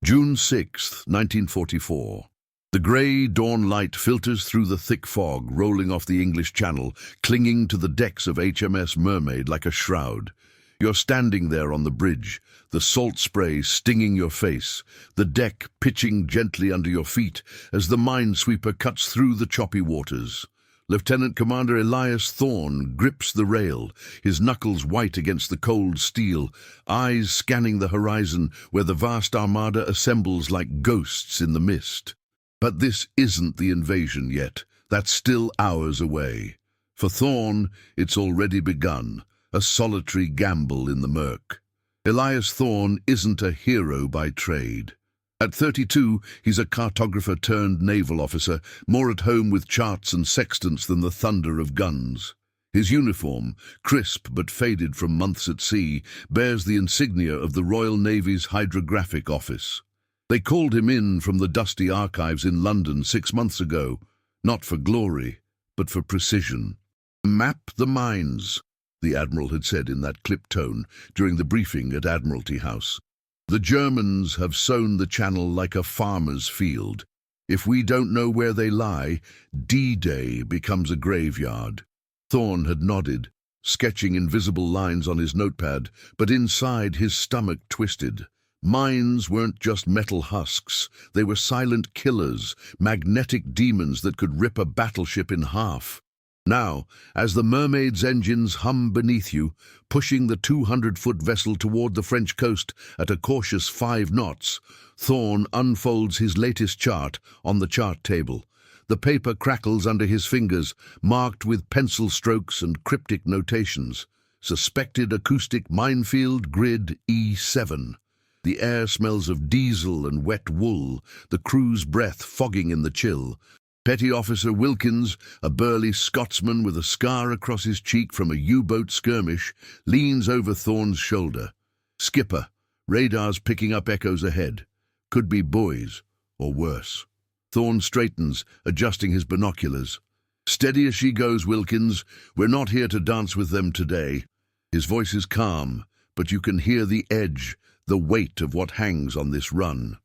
June 6th, 1944. The grey dawn light filters through the thick fog rolling off the English Channel, clinging to the decks of HMS Mermaid like a shroud. You're standing there on the bridge, the salt spray stinging your face, the deck pitching gently under your feet as the minesweeper cuts through the choppy waters. Lieutenant Commander Elias Thorne grips the rail, his knuckles white against the cold steel, eyes scanning the horizon where the vast armada assembles like ghosts in the mist. But this isn't the invasion yet. That's still hours away. For Thorne, it's already begun, a solitary gamble in the murk. Elias Thorne isn't a hero by trade. At 32, he's a cartographer turned naval officer, more at home with charts and sextants than the thunder of guns. His uniform, crisp but faded from months at sea, bears the insignia of the Royal Navy's Hydrographic Office. They called him in from the dusty archives in London 6 months ago, not for glory, but for precision. "Map the mines," the Admiral had said in that clipped tone during the briefing at Admiralty House. "The Germans have sown the Channel like a farmer's field. If we don't know where they lie, D-Day becomes a graveyard." Thorne had nodded, sketching invisible lines on his notepad, but inside his stomach twisted. Mines weren't just metal husks, they were silent killers, magnetic demons that could rip a battleship in half. Now, as the Mermaid's engines hum beneath you, pushing the 200-foot vessel toward the French coast at a cautious 5 knots, Thorne unfolds his latest chart on the chart table. The paper crackles under his fingers, marked with pencil strokes and cryptic notations. Suspected acoustic minefield grid E7. The air smells of diesel and wet wool, the crew's breath fogging in the chill. Petty Officer Wilkins, a burly Scotsman with a scar across his cheek from a U-boat skirmish, leans over Thorne's shoulder. "Skipper, radar's picking up echoes ahead. Could be buoys, or worse." Thorne straightens, adjusting his binoculars. "Steady as she goes, Wilkins. We're not here to dance with them today." His voice is calm, but you can hear the edge, the weight of what hangs on this run.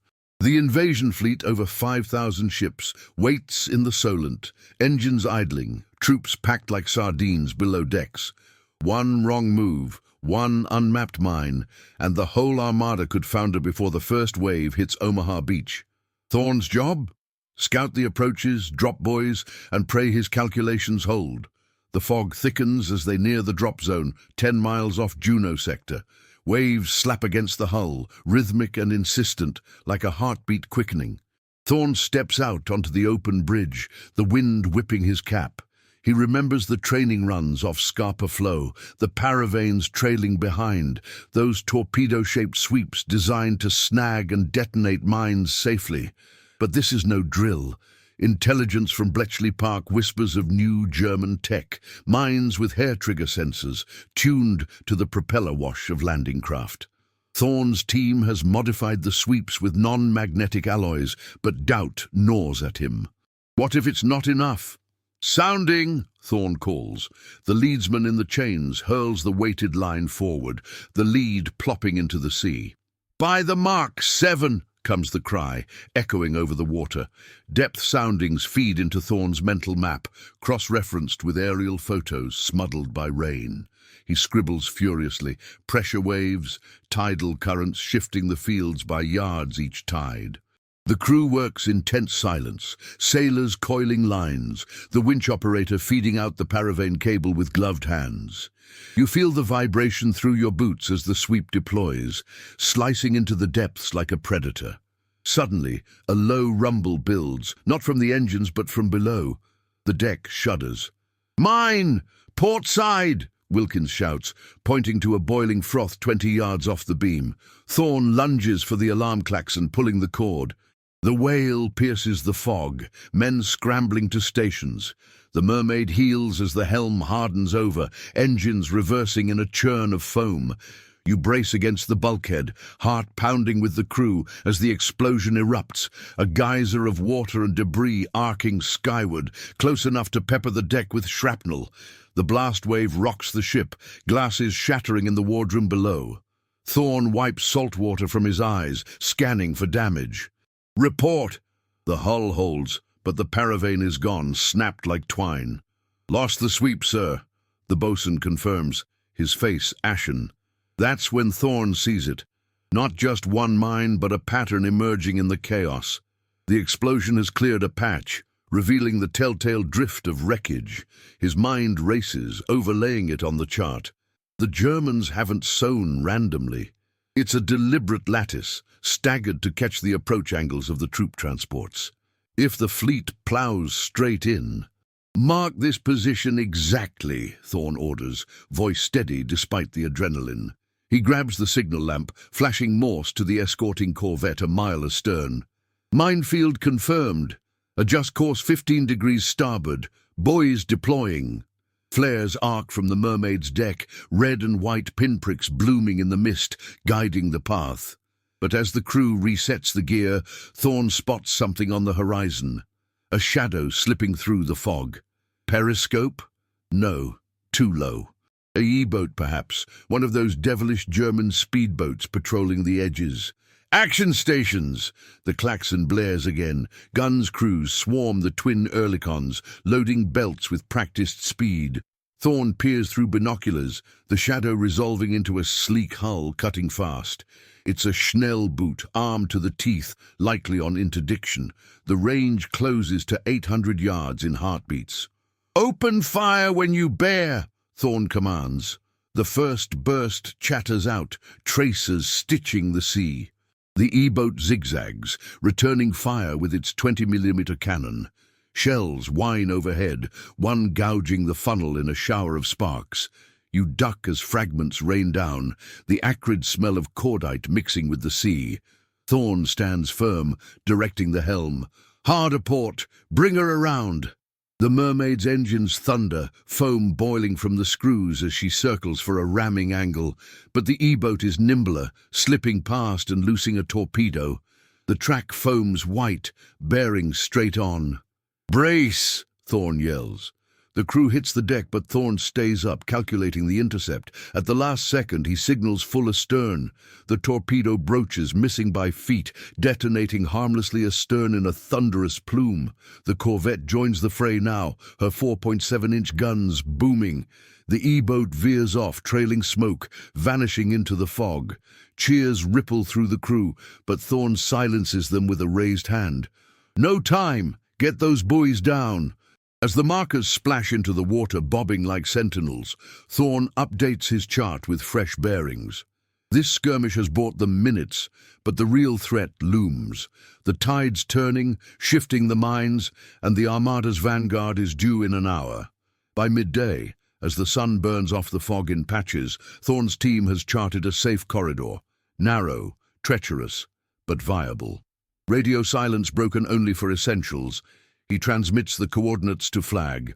The invasion fleet, over 5,000 ships, waits in the Solent, engines idling, troops packed like sardines below decks. One wrong move, one unmapped mine, and the whole armada could founder before the first wave hits Omaha Beach. Thorne's job? Scout the approaches, drop buoys, and pray his calculations hold. The fog thickens as they near the drop zone, 10 miles off Juno sector. Waves slap against the hull, rhythmic and insistent, like a heartbeat quickening. Thorne steps out onto the open bridge, the wind whipping his cap. He remembers the training runs off Scarpa Flow, the paravanes trailing behind, those torpedo-shaped sweeps designed to snag and detonate mines safely. But this is no drill. Intelligence from Bletchley Park whispers of new German tech, mines with hair-trigger sensors, tuned to the propeller wash of landing craft. Thorne's team has modified the sweeps with non-magnetic alloys, but doubt gnaws at him. What if it's not enough? "Sounding!" Thorne calls. The leadsman in the chains hurls the weighted line forward, the lead plopping into the sea. "By the mark, 7!" comes the cry, echoing over the water. Depth soundings feed into Thorne's mental map, cross-referenced with aerial photos smudged by rain. He scribbles furiously, pressure waves, tidal currents shifting the fields by yards each tide. The crew works in tense silence, sailors coiling lines, the winch operator feeding out the paravane cable with gloved hands. You feel the vibration through your boots as the sweep deploys, slicing into the depths like a predator. Suddenly, a low rumble builds, not from the engines but from below. The deck shudders. "Mine! Port side!" Wilkins shouts, pointing to a boiling froth 20 yards off the beam. Thorne lunges for the alarm klaxon, pulling the cord. The wail pierces the fog, men scrambling to stations. The Mermaid heels as the helm hardens over, engines reversing in a churn of foam. You brace against the bulkhead, heart pounding with the crew as the explosion erupts, a geyser of water and debris arcing skyward, close enough to pepper the deck with shrapnel. The blast wave rocks the ship, glasses shattering in the wardroom below. Thorn wipes salt water from his eyes, scanning for damage. "Report!" The hull holds, but the paravane is gone, snapped like twine. "Lost the sweep, sir," the boatswain confirms, his face ashen. That's when Thorn sees it. Not just one mine, but a pattern emerging in the chaos. The explosion has cleared a patch, revealing the telltale drift of wreckage. His mind races, overlaying it on the chart. The Germans haven't sown randomly. It's a deliberate lattice, staggered to catch the approach angles of the troop transports. If the fleet plows straight in... "Mark this position exactly," Thorn orders, voice steady despite the adrenaline. He grabs the signal lamp, flashing Morse to the escorting corvette a mile astern. "Minefield confirmed. Adjust course 15 degrees starboard. Buoys deploying." Flares arc from the Mermaid's deck, red and white pinpricks blooming in the mist, guiding the path. But as the crew resets the gear, Thorn spots something on the horizon. A shadow slipping through the fog. Periscope? No, too low. A E-boat, perhaps, one of those devilish German speedboats patrolling the edges. "Action stations!" The klaxon blares again. Guns crews swarm the twin Oerlikons, loading belts with practiced speed. Thorn peers through binoculars, the shadow resolving into a sleek hull cutting fast. It's a Schnell boot, armed to the teeth, likely on interdiction. The range closes to 800 yards in heartbeats. "Open fire when you bear!" Thorn commands. The first burst chatters out, tracers stitching the sea. The E-boat zigzags, returning fire with its 20mm cannon. Shells whine overhead, one gouging the funnel in a shower of sparks. You duck as fragments rain down, the acrid smell of cordite mixing with the sea. Thorn stands firm, directing the helm. "Hard a port! Bring her around!" The Mermaid's engines thunder, foam boiling from the screws as she circles for a ramming angle. But the E-boat is nimbler, slipping past and loosing a torpedo. The track foams white, bearing straight on. "Brace!" Thorn yells. The crew hits the deck, but Thorn stays up, calculating the intercept. At the last second, he signals full astern. The torpedo broaches, missing by feet, detonating harmlessly astern in a thunderous plume. The corvette joins the fray now, her 4.7-inch guns booming. The E-boat veers off, trailing smoke, vanishing into the fog. Cheers ripple through the crew, but Thorn silences them with a raised hand. "No time! Get those buoys down!" As the markers splash into the water, bobbing like sentinels, Thorn updates his chart with fresh bearings. This skirmish has bought them minutes, but the real threat looms. The tide's turning, shifting the mines, and the Armada's vanguard is due in an hour. By midday, as the sun burns off the fog in patches, Thorn's team has charted a safe corridor. Narrow, treacherous, but viable. Radio silence broken only for essentials. He transmits the coordinates to flag.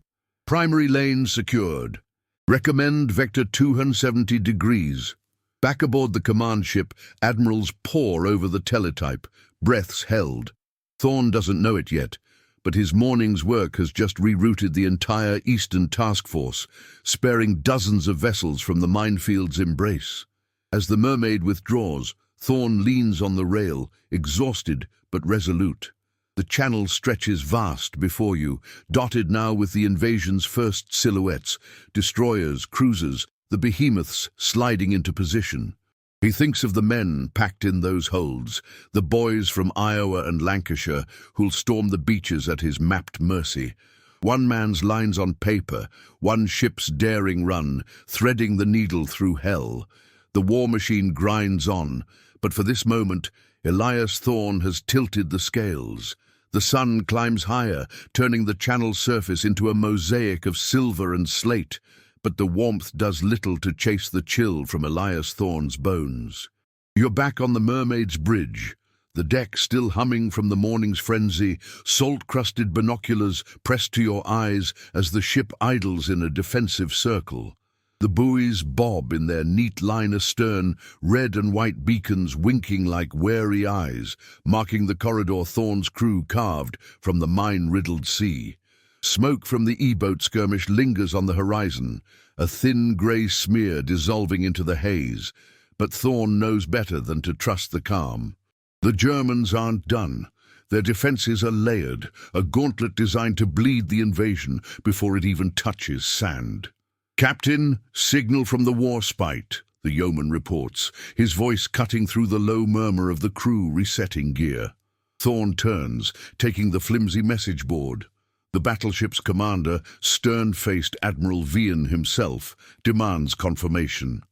"Primary lane secured. Recommend vector 270 degrees. Back aboard the command ship, admirals pore over the teletype, breaths held. Thorn doesn't know it yet, but his morning's work has just rerouted the entire Eastern Task Force, sparing dozens of vessels from the minefields' embrace. As the Mermaid withdraws, Thorn leans on the rail, exhausted but resolute. The channel stretches vast before you, dotted now with the invasion's first silhouettes, destroyers, cruisers, the behemoths sliding into position. He thinks of the men packed in those holds, the boys from Iowa and Lancashire who'll storm the beaches at his mapped mercy. One man's lines on paper, one ship's daring run, threading the needle through hell. The war machine grinds on, but for this moment, Elias Thorn has tilted the scales. The sun climbs higher, turning the channel's surface into a mosaic of silver and slate, but the warmth does little to chase the chill from Elias Thorn's bones. You're back on the Mermaid's bridge, the deck still humming from the morning's frenzy, salt-crusted binoculars pressed to your eyes as the ship idles in a defensive circle. The buoys bob in their neat line astern, red and white beacons winking like wary eyes, marking the corridor Thorn's crew carved from the mine-riddled sea. Smoke from the E-boat skirmish lingers on the horizon, a thin grey smear dissolving into the haze. but Thorn knows better than to trust the calm. The Germans aren't done. Their defenses are layered, a gauntlet designed to bleed the invasion before it even touches sand. "Captain, signal from the war spite," the yeoman reports, his voice cutting through the low murmur of the crew resetting gear. Thorn turns, taking the flimsy message board. The battleship's commander, stern-faced Admiral Vian himself, demands confirmation.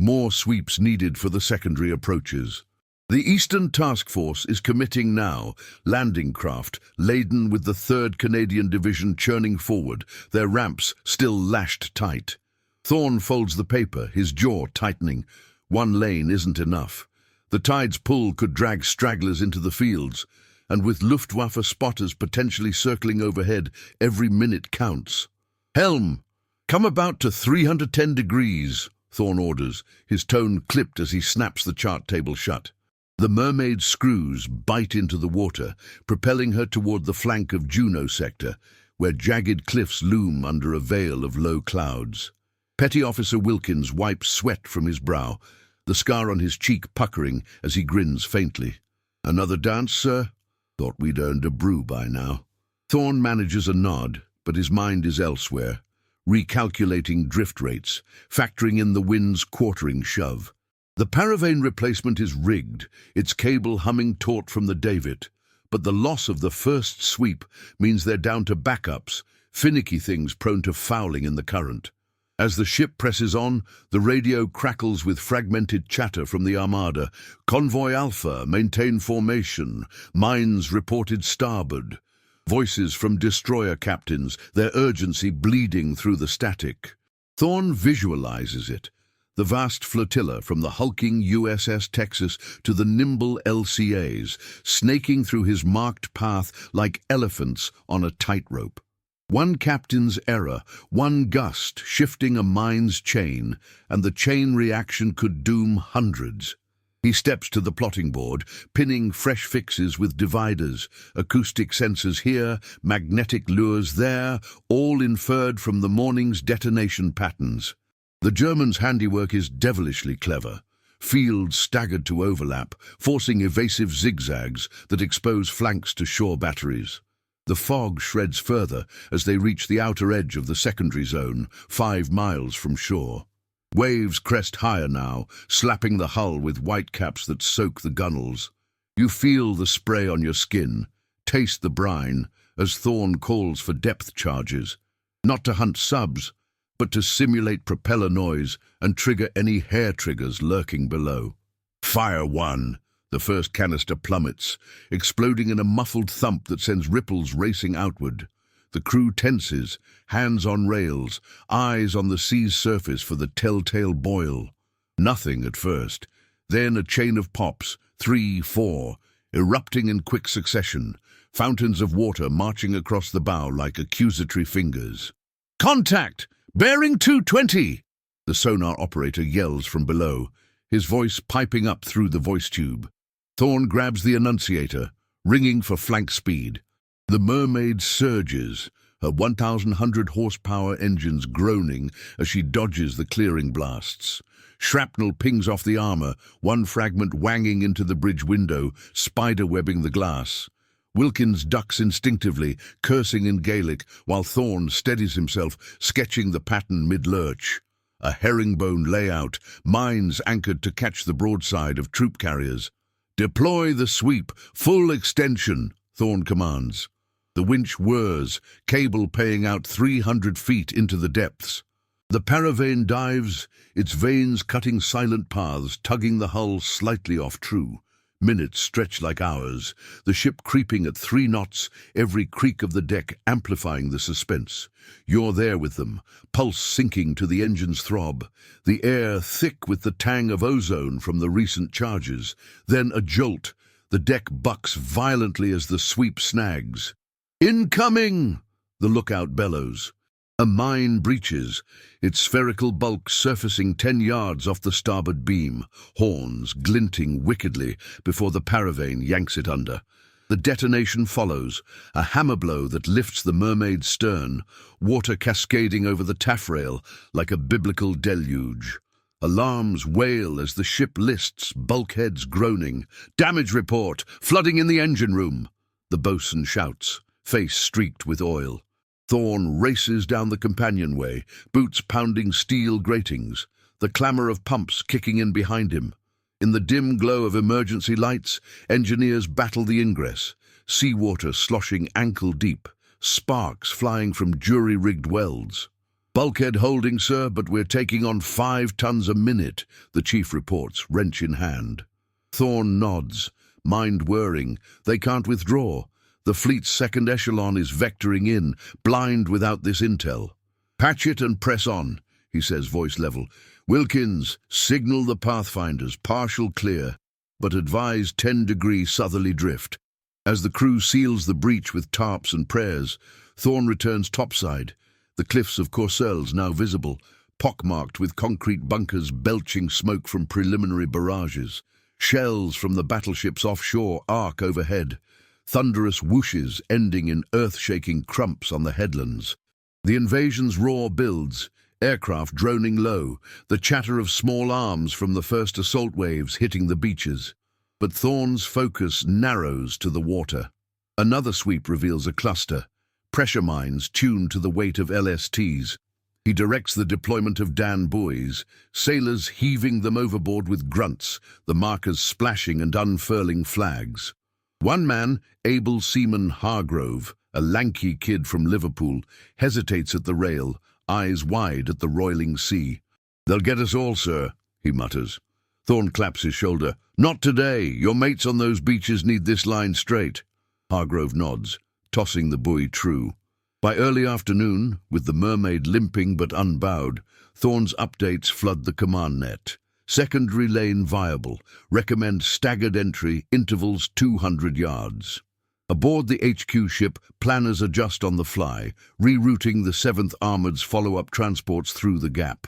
More sweeps needed for the secondary approaches. The Eastern Task Force is committing now, landing craft laden with the 3rd Canadian Division churning forward, their ramps still lashed tight. Thorn folds the paper, his jaw tightening. One lane isn't enough. The tide's pull could drag stragglers into the fields, and with Luftwaffe spotters potentially circling overhead, every minute counts. "Helm, come about to 310 degrees, Thorn orders, his tone clipped as he snaps the chart table shut. The mermaid's screws bite into the water, propelling her toward the flank of Juno sector, where jagged cliffs loom under a veil of low clouds. Petty Officer Wilkins wipes sweat from his brow, the scar on his cheek puckering as he grins faintly. "Another dance, sir? Thought we'd earned a brew by now." Thorn manages a nod, but his mind is elsewhere, recalculating drift rates, factoring in the wind's quartering shove. The paravane replacement is rigged, its cable humming taut from the davit, but the loss of the first sweep means they're down to backups, finicky things prone to fouling in the current. As the ship presses on, the radio crackles with fragmented chatter from the armada. "Convoy Alpha, maintain formation. Mines reported starboard." Voices from destroyer captains, their urgency bleeding through the static. Thorn visualizes it. The vast flotilla from the hulking USS Texas to the nimble LCAs, snaking through his marked path like elephants on a tightrope. One captain's error, one gust shifting a mine's chain, and the chain reaction could doom hundreds. He steps to the plotting board, pinning fresh fixes with dividers, acoustic sensors here, magnetic lures there, all inferred from the morning's detonation patterns. The Germans' handiwork is devilishly clever. Fields staggered to overlap, forcing evasive zigzags that expose flanks to shore batteries. The fog shreds further as they reach the outer edge of the secondary zone, 5 miles from shore. Waves crest higher now, slapping the hull with whitecaps that soak the gunnels. You feel the spray on your skin, taste the brine, as Thorn calls for depth charges. Not to hunt subs, but to simulate propeller noise and trigger any hair triggers lurking below. Fire one! The first canister plummets, exploding in a muffled thump that sends ripples racing outward. The crew tenses, hands on rails, eyes on the sea's surface for the telltale boil. Nothing at first, then a chain of pops, 3, 4, erupting in quick succession, fountains of water marching across the bow like accusatory fingers. "Contact! Bearing 220!" The sonar operator yells from below, his voice piping up through the voice tube. Thorn grabs the annunciator, ringing for flank speed. The mermaid surges, her 1,100 horsepower engines groaning as she dodges the clearing blasts. Shrapnel pings off the armor, one fragment wanging into the bridge window, spider-webbing the glass. Wilkins ducks instinctively, cursing in Gaelic, while Thorn steadies himself, sketching the pattern mid-lurch. A herringbone layout, mines anchored to catch the broadside of troop carriers. "Deploy the sweep, full extension," Thorn commands. The winch whirs, cable paying out 300 feet into the depths. The paravane dives, its vanes cutting silent paths, tugging the hull slightly off true. Minutes stretch like hours, the ship creeping at 3 knots, every creak of the deck amplifying the suspense. You're there with them, pulse sinking to the engine's throb, the air thick with the tang of ozone from the recent charges. Then a jolt, the deck bucks violently as the sweep snags. "Incoming!" the lookout bellows. A mine breaches, its spherical bulk surfacing 10 yards off the starboard beam, horns glinting wickedly before the paravane yanks it under. The detonation follows, a hammer blow that lifts the mermaid's stern, water cascading over the taffrail like a biblical deluge. Alarms wail as the ship lists, bulkheads groaning. Damage report, flooding in the engine room. The boatswain shouts, face streaked with oil. Thorn races down the companionway, boots pounding steel gratings, the clamour of pumps kicking in behind him. In the dim glow of emergency lights, engineers battle the ingress, seawater sloshing ankle-deep, sparks flying from jury-rigged welds. "Bulkhead holding, sir, but we're taking on 5 tons a minute," the chief reports, wrench in hand. Thorn nods, mind whirring. They can't withdraw. The fleet's second echelon is vectoring in, blind without this intel. "Patch it and press on," he says, voice level. "Wilkins, signal the Pathfinders, partial clear, but advise 10-degree southerly drift." As the crew seals the breach with tarps and prayers, Thorn returns topside. The cliffs of Courcelles now visible, pockmarked with concrete bunkers belching smoke from preliminary barrages. Shells from the battleships offshore arc overhead, thunderous whooshes ending in earth-shaking crumps on the headlands. The invasion's roar builds, aircraft droning low, the chatter of small arms from the first assault waves hitting the beaches. But Thorn's focus narrows to the water. Another sweep reveals a cluster, pressure mines tuned to the weight of LSTs. He directs the deployment of Dan buoys, sailors heaving them overboard with grunts, the markers splashing and unfurling flags. One man, able seaman Hargrove, a lanky kid from Liverpool, hesitates at the rail, eyes wide at the roiling sea. "They'll get us all, sir," he mutters. Thorn claps his shoulder. "Not today. Your mates on those beaches need this line straight." Hargrove nods, tossing the buoy true. By early afternoon, with the Mermaid limping but unbowed, Thorn's updates flood the command net. Secondary lane viable. Recommend staggered entry, intervals 200 yards. Aboard the HQ ship, planners adjust on the fly, rerouting the 7th Armoured's follow-up transports through the gap.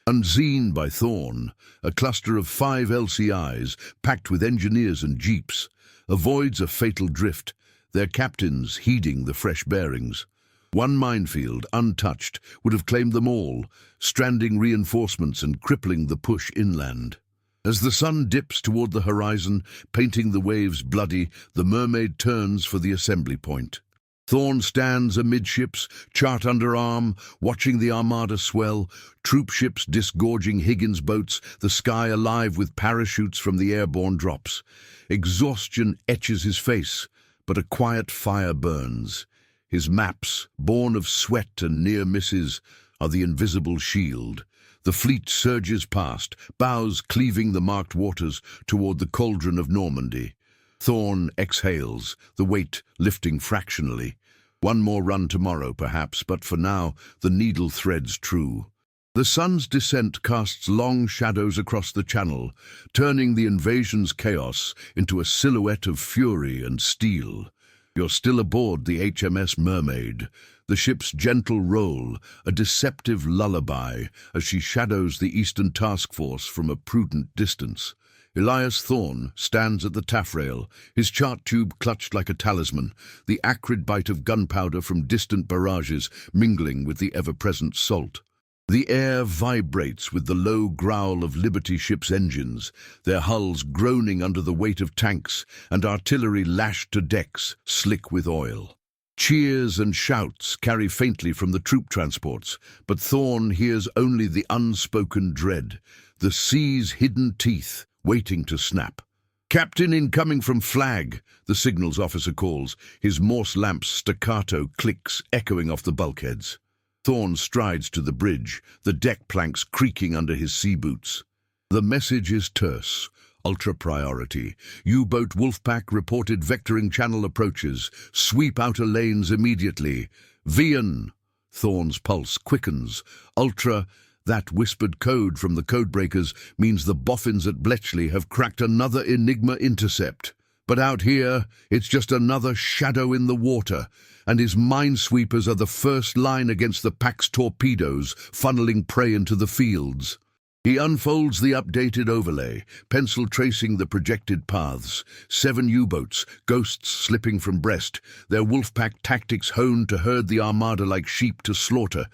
Unseen by Thorn, a cluster of 5 LCIs, packed with engineers and jeeps, avoids a fatal drift, their captains heeding the fresh bearings. One minefield, untouched, would have claimed them all, stranding reinforcements and crippling the push inland. As the sun dips toward the horizon, painting the waves bloody, the Mermaid turns for the assembly point. Thorn stands amidships, chart under arm, watching the armada swell, troop ships disgorging Higgins boats, the sky alive with parachutes from the airborne drops. Exhaustion etches his face, but a quiet fire burns. His maps, born of sweat and near misses, are the invisible shield. The fleet surges past, bows cleaving the marked waters toward the cauldron of Normandy. Thorn exhales, the weight lifting fractionally. One more run tomorrow, perhaps, but for now, the needle threads true. The sun's descent casts long shadows across the channel, turning the invasion's chaos into a silhouette of fury and steel. You're still aboard the HMS Mermaid, the ship's gentle roll, a deceptive lullaby as she shadows the Eastern Task Force from a prudent distance. Elias Thorn stands at the taffrail, his chart tube clutched like a talisman, the acrid bite of gunpowder from distant barrages mingling with the ever-present salt. The air vibrates with the low growl of Liberty ships' engines, their hulls groaning under the weight of tanks and artillery lashed to decks, slick with oil. Cheers and shouts carry faintly from the troop transports, but Thorn hears only the unspoken dread, the sea's hidden teeth waiting to snap. "Captain incoming from flag," the signals officer calls, his Morse lamp's staccato clicks echoing off the bulkheads. Thorn strides to the bridge, the deck planks creaking under his sea boots. The message is terse, ultra priority. U-boat Wolfpack reported vectoring channel approaches. Sweep outer lanes immediately. Vian! Thorn's pulse quickens. Ultra, that whispered code from the codebreakers means the boffins at Bletchley have cracked another Enigma intercept. But out here, it's just another shadow in the water, and his minesweepers are the first line against the pack's torpedoes, funneling prey into the fields. He unfolds the updated overlay, pencil tracing the projected paths. 7 U-boats, ghosts slipping from Brest, their Wolfpack tactics honed to herd the armada like sheep to slaughter.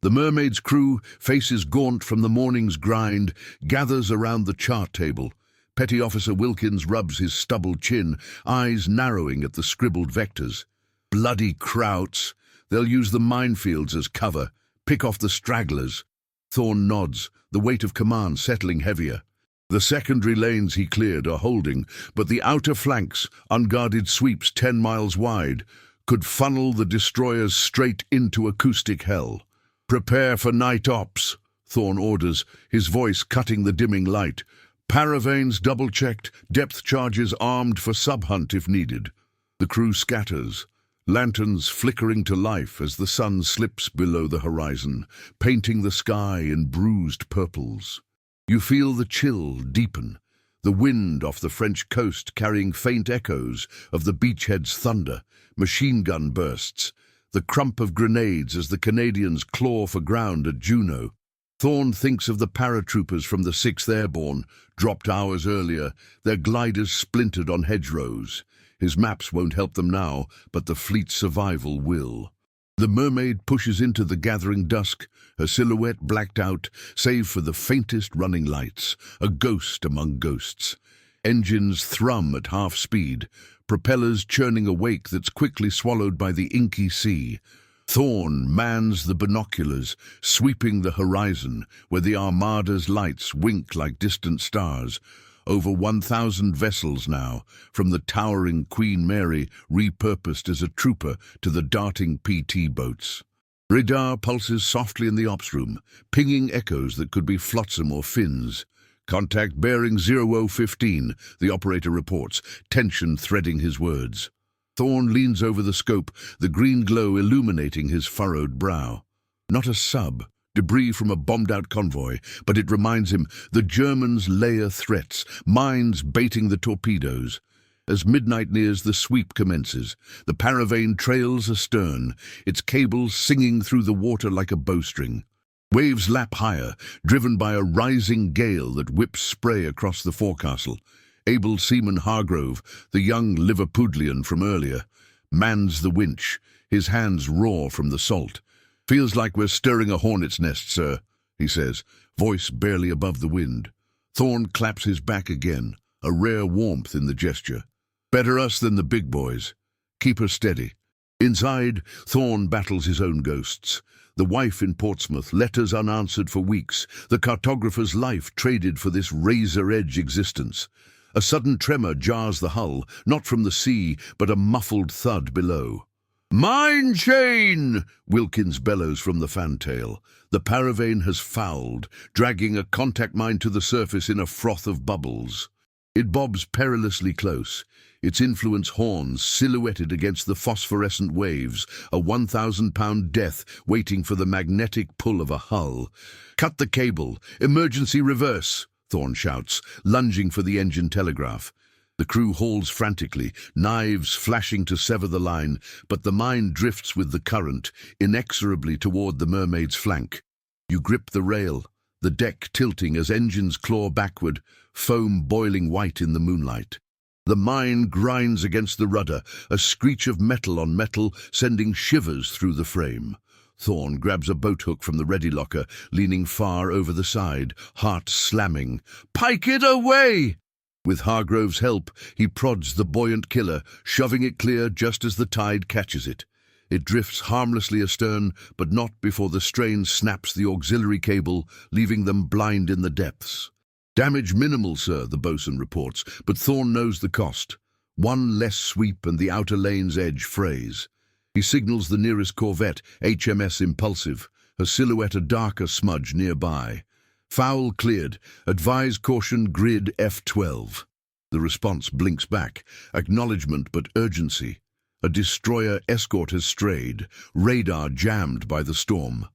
The Mermaid's crew, faces gaunt from the morning's grind, gathers around the chart table. Petty Officer Wilkins rubs his stubbled chin, eyes narrowing at the scribbled vectors. Bloody krauts. They'll use the minefields as cover, pick off the stragglers. Thorne nods, the weight of command settling heavier. The secondary lanes he cleared are holding, but the outer flanks, unguarded sweeps 10 miles wide, could funnel the destroyers straight into acoustic hell. "Prepare for night ops," Thorne orders, his voice cutting the dimming light. Paravanes double-checked, depth charges armed for sub-hunt if needed. The crew scatters, lanterns flickering to life as the sun slips below the horizon, painting the sky in bruised purples. You feel the chill deepen, the wind off the French coast carrying faint echoes of the beachhead's thunder, machine gun bursts, the crump of grenades as the Canadians claw for ground at Juno. Thorne thinks of the paratroopers from the 6th Airborne, dropped hours earlier, their gliders splintered on hedgerows. His maps won't help them now, but the fleet's survival will. The Mermaid pushes into the gathering dusk, her silhouette blacked out, save for the faintest running lights, a ghost among ghosts. Engines thrum at half speed, propellers churning a wake that's quickly swallowed by the inky sea. Thorne mans the binoculars, sweeping the horizon, where the Armada's lights wink like distant stars. Over 1,000 vessels now, from the towering Queen Mary, repurposed as a trooper, to the darting PT boats. Radar pulses softly in the ops room, pinging echoes that could be flotsam or fins. "Contact bearing 0015, the operator reports, tension threading his words. Thorne leans over the scope, the green glow illuminating his furrowed brow. Not a sub, debris from a bombed-out convoy, but it reminds him the Germans layer threats, mines baiting the torpedoes. As midnight nears, the sweep commences. The Paravane trails astern, its cables singing through the water like a bowstring. Waves lap higher, driven by a rising gale that whips spray across the forecastle. Able Seaman Hargrove, the young Liverpudlian from earlier, mans the winch, his hands raw from the salt. "Feels like we're stirring a hornet's nest, sir," he says, voice barely above the wind. Thorne claps his back again, a rare warmth in the gesture. "Better us than the big boys. Keep her steady." Inside, Thorne battles his own ghosts. The wife in Portsmouth, letters unanswered for weeks, the cartographer's life traded for this razor-edge existence. A sudden tremor jars the hull, not from the sea, but a muffled thud below. "Mine chain!" Wilkins bellows from the fantail. The Paravane has fouled, dragging a contact mine to the surface in a froth of bubbles. It bobs perilously close, its influence horns silhouetted against the phosphorescent waves, a 1,000-pound death waiting for the magnetic pull of a hull. "Cut the cable! Emergency reverse!" Thorne shouts, lunging for the engine telegraph. The crew hauls frantically, knives flashing to sever the line, but the mine drifts with the current, inexorably toward the Mermaid's flank. You grip the rail, the deck tilting as engines claw backward, foam boiling white in the moonlight. The mine grinds against the rudder, a screech of metal on metal sending shivers through the frame. Thorne grabs a boat hook from the ready locker, leaning far over the side, heart slamming. "Pike it away!" With Hargrove's help, he prods the buoyant killer, shoving it clear just as the tide catches it. It drifts harmlessly astern, but not before the strain snaps the auxiliary cable, leaving them blind in the depths. "Damage minimal, sir," the bosun reports, but Thorne knows the cost. One less sweep and the outer lane's edge frays. He signals the nearest corvette, HMS Impulsive, her silhouette a darker smudge nearby. "Foul cleared. Advise caution grid F12. The response blinks back, acknowledgement but urgency. A destroyer escort has strayed, radar jammed by the storm.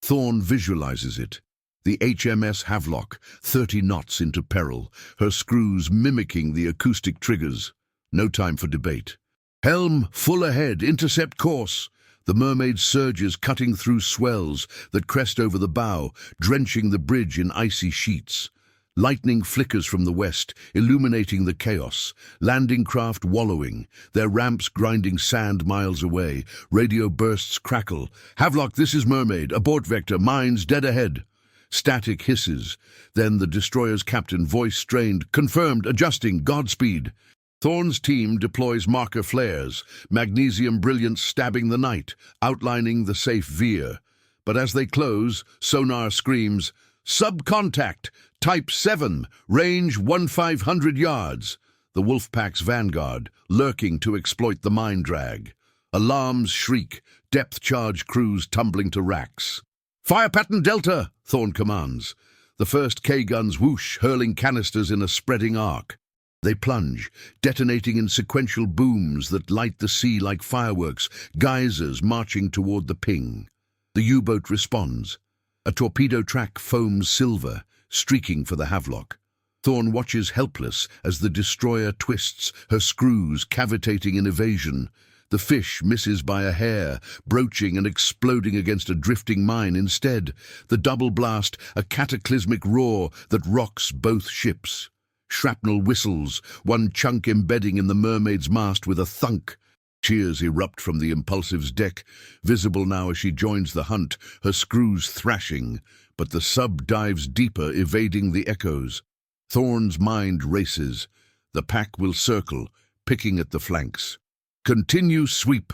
Thorne visualizes it. The HMS Havelock, 30 knots into peril, her screws mimicking the acoustic triggers. No time for debate. "Helm, full ahead, intercept course." The Mermaid surges, cutting through swells that crest over the bow, drenching the bridge in icy sheets. Lightning flickers from the west, illuminating the chaos. Landing craft wallowing, their ramps grinding sand miles away. Radio bursts crackle. "Havelock, this is Mermaid. Abort vector, mines dead ahead." Static hisses. Then the destroyer's captain, voice strained. "Confirmed, adjusting, Godspeed." Thorne's team deploys marker flares, magnesium brilliance stabbing the night, outlining the safe veer. But as they close, sonar screams, "Subcontact, Type 7, range 1,500 yards. The Wolfpack's vanguard, lurking to exploit the mine drag. Alarms shriek, depth charge crews tumbling to racks. "Fire pattern Delta," Thorne commands. The first K-guns whoosh, hurling canisters in a spreading arc. They plunge, detonating in sequential booms that light the sea like fireworks, geysers marching toward the ping. The U-boat responds. A torpedo track foams silver, streaking for the Havelock. Thorne watches helpless as the destroyer twists, her screws cavitating in evasion. The fish misses by a hair, broaching and exploding against a drifting mine instead. The double blast, a cataclysmic roar that rocks both ships. Shrapnel whistles, one chunk embedding in the Mermaid's mast with a thunk. Cheers erupt from the Impulsive's deck, visible now as she joins the hunt, her screws thrashing. But the sub dives deeper, evading the echoes. Thorne's mind races. The pack will circle, picking at the flanks. "Continue sweep.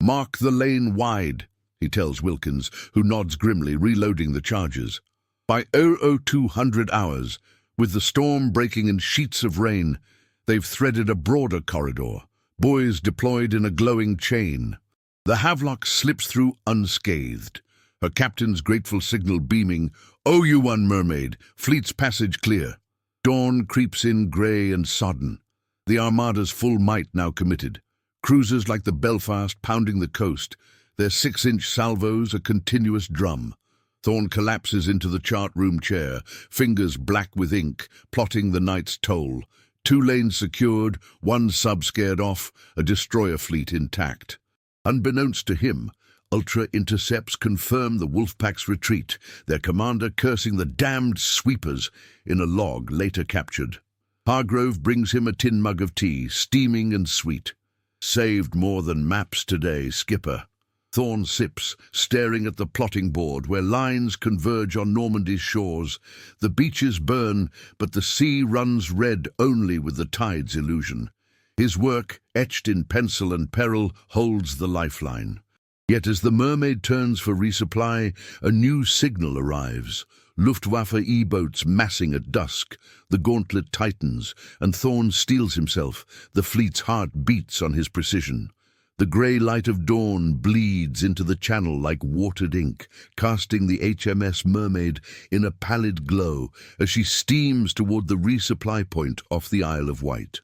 Mark the lane wide," he tells Wilkins, who nods grimly, reloading the charges. By 0200 hours, with the storm breaking in sheets of rain, they've threaded a broader corridor, buoys deployed in a glowing chain. The Havelock slips through unscathed, her captain's grateful signal beaming, "OU-1 Mermaid, fleet's passage clear." Dawn creeps in grey and sodden, the Armada's full might now committed. Cruisers like the Belfast pounding the coast, their 6-inch salvos a continuous drum. Thorne collapses into the chart room chair, fingers black with ink, plotting the night's toll. 2 lanes secured, 1 sub scared off, a destroyer fleet intact. Unbeknownst to him, Ultra intercepts confirm the Wolfpack's retreat, their commander cursing the damned sweepers in a log later captured. Hargrove brings him a tin mug of tea, steaming and sweet. "Saved more than maps today, skipper." Thorne sips, staring at the plotting board where lines converge on Normandy's shores. The beaches burn, but the sea runs red only with the tide's illusion. His work, etched in pencil and peril, holds the lifeline. Yet as the Mermaid turns for resupply, a new signal arrives. Luftwaffe E-boats massing at dusk, the gauntlet tightens, and Thorne steels himself, the fleet's heart beats on his precision. The grey light of dawn bleeds into the channel like watered ink, casting the HMS Mermaid in a pallid glow as she steams toward the resupply point off the Isle of Wight.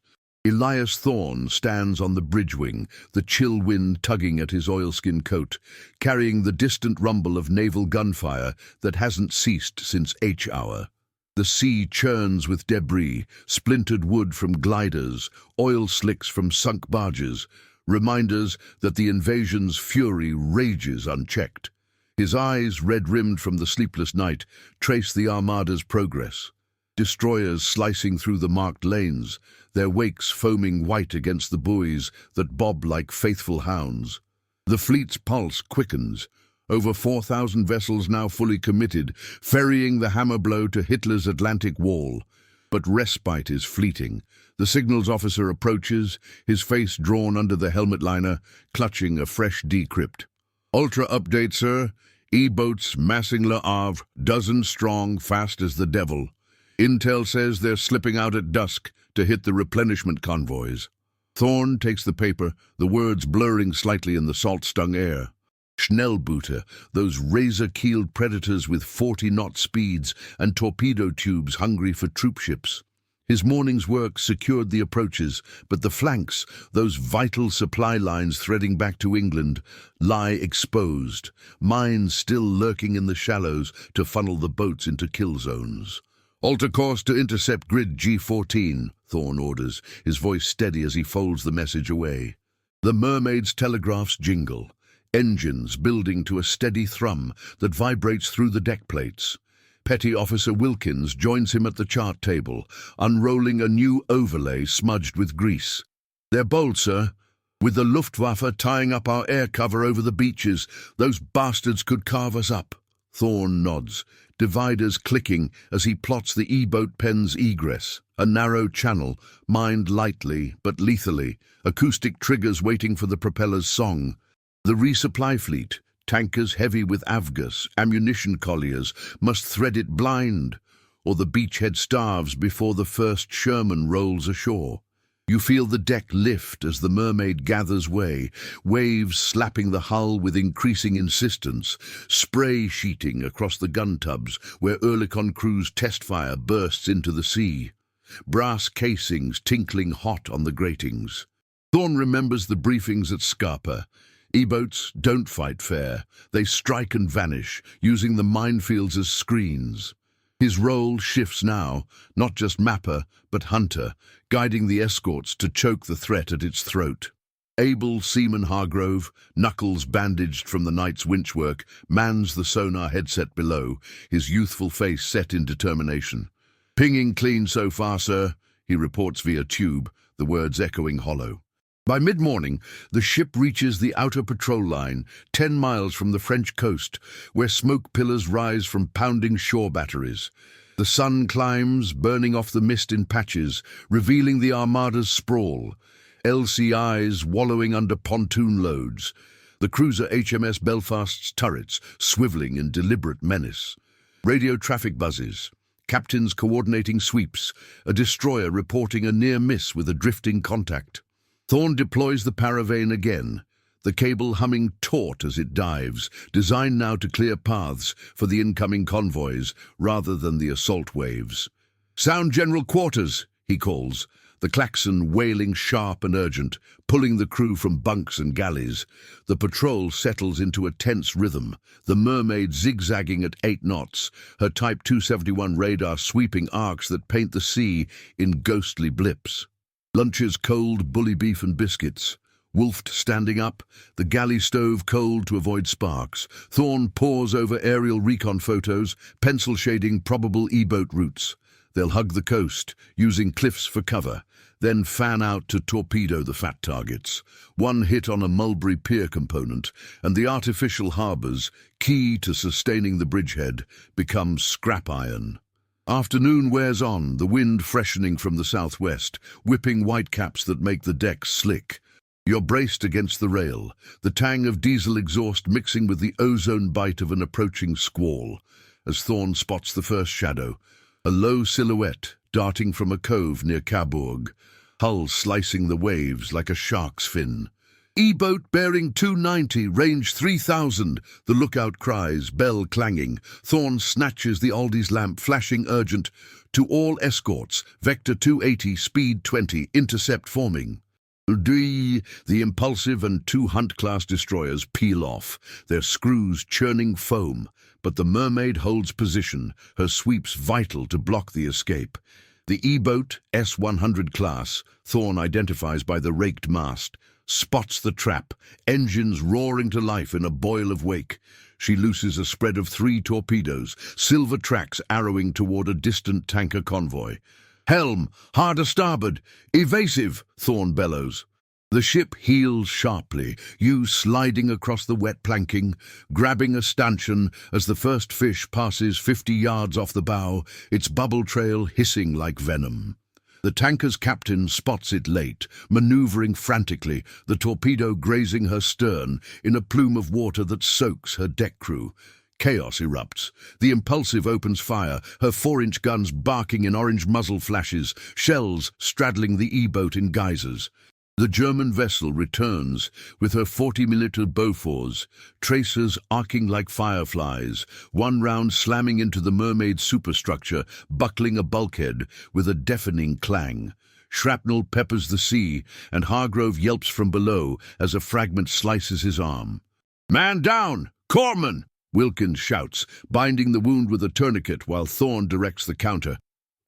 Elias Thorne stands on the bridge-wing, the chill wind tugging at his oilskin coat, carrying the distant rumble of naval gunfire that hasn't ceased since H-hour. The sea churns with debris, splintered wood from gliders, oil slicks from sunk barges, reminders that the invasion's fury rages unchecked. His eyes, red-rimmed from the sleepless night, trace the Armada's progress. Destroyers slicing through the marked lanes, their wakes foaming white against the buoys that bob like faithful hounds. The fleet's pulse quickens. Over 4,000 vessels now fully committed, ferrying the hammer blow to Hitler's Atlantic wall. But respite is fleeting. The signals officer approaches, his face drawn under the helmet liner, clutching a fresh decrypt. "Ultra update, sir. E-boats massing Le Havre, dozens strong, fast as the devil. Intel says they're slipping out at dusk to hit the replenishment convoys." Thorne takes the paper, the words blurring slightly in the salt-stung air. Schnellbooter, those razor-keeled predators with 40-knot speeds and torpedo tubes hungry for troopships. His morning's work secured the approaches, but the flanks, those vital supply lines threading back to England, lie exposed, mines still lurking in the shallows to funnel the boats into kill zones. "Alter course to intercept grid G14, Thorne orders, his voice steady as he folds the message away. The Mermaid's telegraphs jingle, engines building to a steady thrum that vibrates through the deck plates. Petty Officer Wilkins joins him at the chart table, unrolling a new overlay smudged with grease. "They're bold, sir. With the Luftwaffe tying up our air cover over the beaches, those bastards could carve us up." Thorne nods, dividers clicking as he plots the E-boat pen's egress. A narrow channel, mined lightly but lethally, acoustic triggers waiting for the propeller's song. The resupply fleet, tankers heavy with Avgas, ammunition colliers, must thread it blind, or the beachhead starves before the first Sherman rolls ashore. You feel the deck lift as the Mermaid gathers way, waves slapping the hull with increasing insistence, spray sheeting across the gun tubs where Oerlikon crew's test fire bursts into the sea. Brass casings tinkling hot on the gratings. Thorne remembers the briefings at Scapa. E-boats don't fight fair. They strike and vanish, using the minefields as screens. His role shifts now, not just mapper, but hunter, guiding the escorts to choke the threat at its throat. Able Seaman Hargrove, knuckles bandaged from the night's winchwork, mans the sonar headset below, his youthful face set in determination. "Pinging clean so far, sir," he reports via tube, the words echoing hollow. By mid-morning, the ship reaches the outer patrol line, 10 miles from the French coast, where smoke pillars rise from pounding shore batteries. The sun climbs, burning off the mist in patches, revealing the Armada's sprawl. LCIs wallowing under pontoon loads. The cruiser HMS Belfast's turrets swiveling in deliberate menace. Radio traffic buzzes. Captains coordinating sweeps. A destroyer reporting a near miss with a drifting contact. Thorne deploys the paravane again, the cable humming taut as it dives, designed now to clear paths for the incoming convoys rather than the assault waves. "Sound General Quarters," he calls, the klaxon wailing sharp and urgent, pulling the crew from bunks and galleys. The patrol settles into a tense rhythm, the Mermaid zigzagging at 8 knots, her Type 271 radar sweeping arcs that paint the sea in ghostly blips. Lunches cold, bully beef and biscuits. Wolfed standing up, the galley stove cold to avoid sparks. Thorne pores over aerial recon photos, pencil shading probable E-boat routes. They'll hug the coast, using cliffs for cover, then fan out to torpedo the fat targets. One hit on a Mulberry Pier component, and the artificial harbours, key to sustaining the bridgehead, become scrap iron. Afternoon wears on, the wind freshening from the southwest, whipping whitecaps that make the decks slick. You're braced against the rail, the tang of diesel exhaust mixing with the ozone bite of an approaching squall, as Thorne spots the first shadow, a low silhouette darting from a cove near Cabourg, hull slicing the waves like a shark's fin. "E-boat bearing 290, range 3,000, the lookout cries, bell clanging. Thorne snatches the Aldi's lamp, flashing urgent. "To all escorts, vector 280, speed 20, intercept forming." The Impulsive and 2 Hunt-class destroyers peel off, their screws churning foam, but the Mermaid holds position, her sweeps vital to block the escape. The E-boat, S-100 class, Thorne identifies by the raked mast, spots the trap, engines roaring to life in a boil of wake. She looses a spread of 3 torpedoes, silver tracks arrowing toward a distant tanker convoy. "Helm, hard a starboard, evasive," Thorne bellows. The ship heels sharply, you sliding across the wet planking, grabbing a stanchion as the first fish passes 50 yards off the bow, its bubble trail hissing like venom. The tanker's captain spots it late, maneuvering frantically, the torpedo grazing her stern in a plume of water that soaks her deck crew. Chaos erupts. The Impulsive opens fire, her 4-inch guns barking in orange muzzle flashes, shells straddling the E-boat in geysers. The German vessel returns with her 40mm Bofors, tracers arcing like fireflies, one round slamming into the Mermaid superstructure, buckling a bulkhead with a deafening clang. Shrapnel peppers the sea, and Hargrove yelps from below as a fragment slices his arm. "Man down! Corpsman!" Wilkins shouts, binding the wound with a tourniquet while Thorne directs the counter.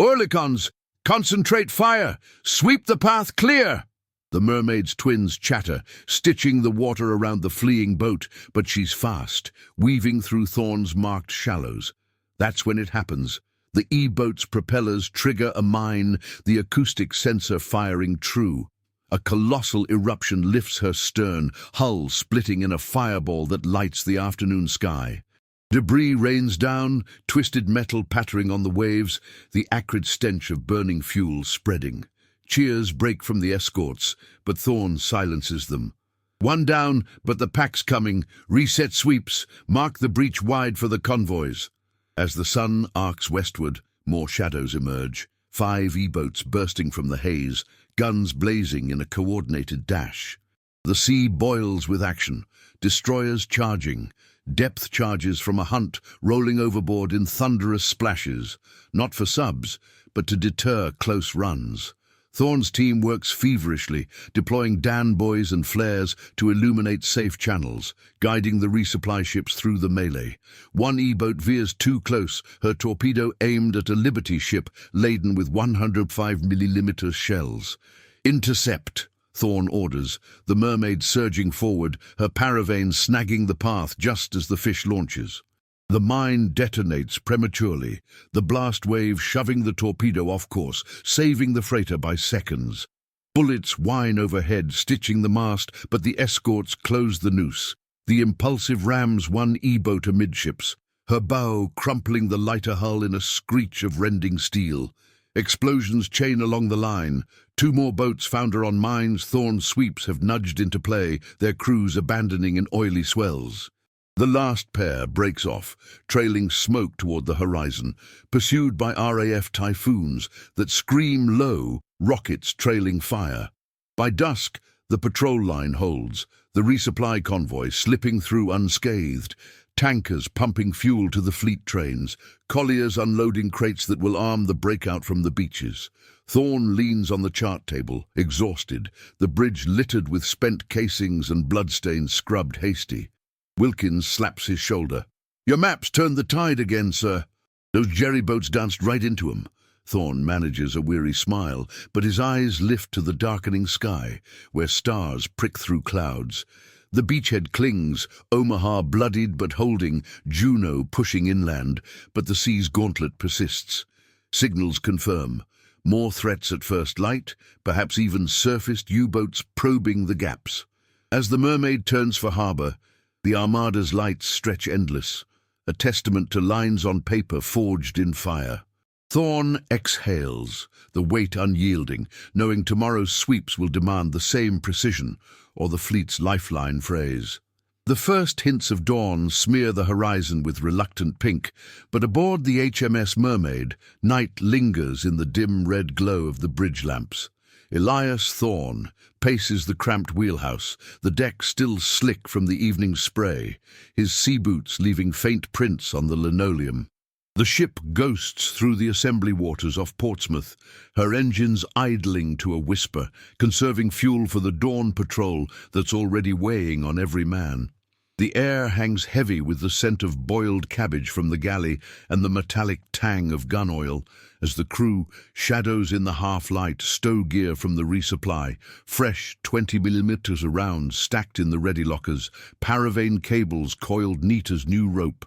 "Oerlikons! Concentrate fire! Sweep the path clear!" The Mermaid's twins chatter, stitching the water around the fleeing boat, but she's fast, weaving through Thorne's marked shallows. That's when it happens. The E-boat's propellers trigger a mine, the acoustic sensor firing true. A colossal eruption lifts her stern, hull splitting in a fireball that lights the afternoon sky. Debris rains down, twisted metal pattering on the waves, the acrid stench of burning fuel spreading. Cheers break from the escorts, but Thorn silences them. One down, but the pack's coming. Reset sweeps, mark the breach wide for the convoys. As the sun arcs westward, more shadows emerge. 5 E-boats bursting from the haze, guns blazing in a coordinated dash. The sea boils with action, destroyers charging, depth charges from a hunt rolling overboard in thunderous splashes, not for subs, but to deter close runs. Thorn's team works feverishly, deploying Dan buoys and flares to illuminate safe channels, guiding the resupply ships through the melee. One E-boat veers too close, her torpedo aimed at a Liberty ship laden with 105mm shells. Intercept, Thorn orders, the mermaid surging forward, her paravane snagging the path just as the fish launches. The mine detonates prematurely, the blast wave shoving the torpedo off course, saving the freighter by seconds. Bullets whine overhead, stitching the mast, but the escorts close the noose. The impulsive rams one E-boat amidships, her bow crumpling the lighter hull in a screech of rending steel. Explosions chain along the line. 2 more boats founder on mines Thorn's sweeps have nudged into play, their crews abandoning in oily swells. The last pair breaks off, trailing smoke toward the horizon, pursued by RAF Typhoons that scream low, rockets trailing fire. By dusk, the patrol line holds, the resupply convoy slipping through unscathed, tankers pumping fuel to the fleet trains, colliers unloading crates that will arm the breakout from the beaches. Thorn leans on the chart table, exhausted, the bridge littered with spent casings and bloodstains scrubbed hasty. Wilkins slaps his shoulder. "Your maps turned the tide again, sir." "Those jerry boats danced right into 'em." Thorn manages a weary smile, but his eyes lift to the darkening sky, where stars prick through clouds. The beachhead clings, Omaha bloodied but holding, Juneau pushing inland, but the sea's gauntlet persists. Signals confirm. More threats at first light, perhaps even surfaced U-boats probing the gaps. As the Mermaid turns for harbor, the Armada's lights stretch endless, a testament to lines on paper forged in fire. Thorn exhales, the weight unyielding, knowing tomorrow's sweeps will demand the same precision, or the fleet's lifeline phrase. The first hints of dawn smear the horizon with reluctant pink, but aboard the HMS Mermaid, night lingers in the dim red glow of the bridge lamps. Elias Thorn paces the cramped wheelhouse, the deck still slick from the evening spray, his sea boots leaving faint prints on the linoleum. The ship ghosts through the assembly waters off Portsmouth, her engines idling to a whisper, conserving fuel for the dawn patrol that's already weighing on every man. The air hangs heavy with the scent of boiled cabbage from the galley and the metallic tang of gun oil, as the crew, shadows in the half-light, stow gear from the resupply, fresh 20mm rounds stacked in the ready lockers, paravane cables coiled neat as new rope.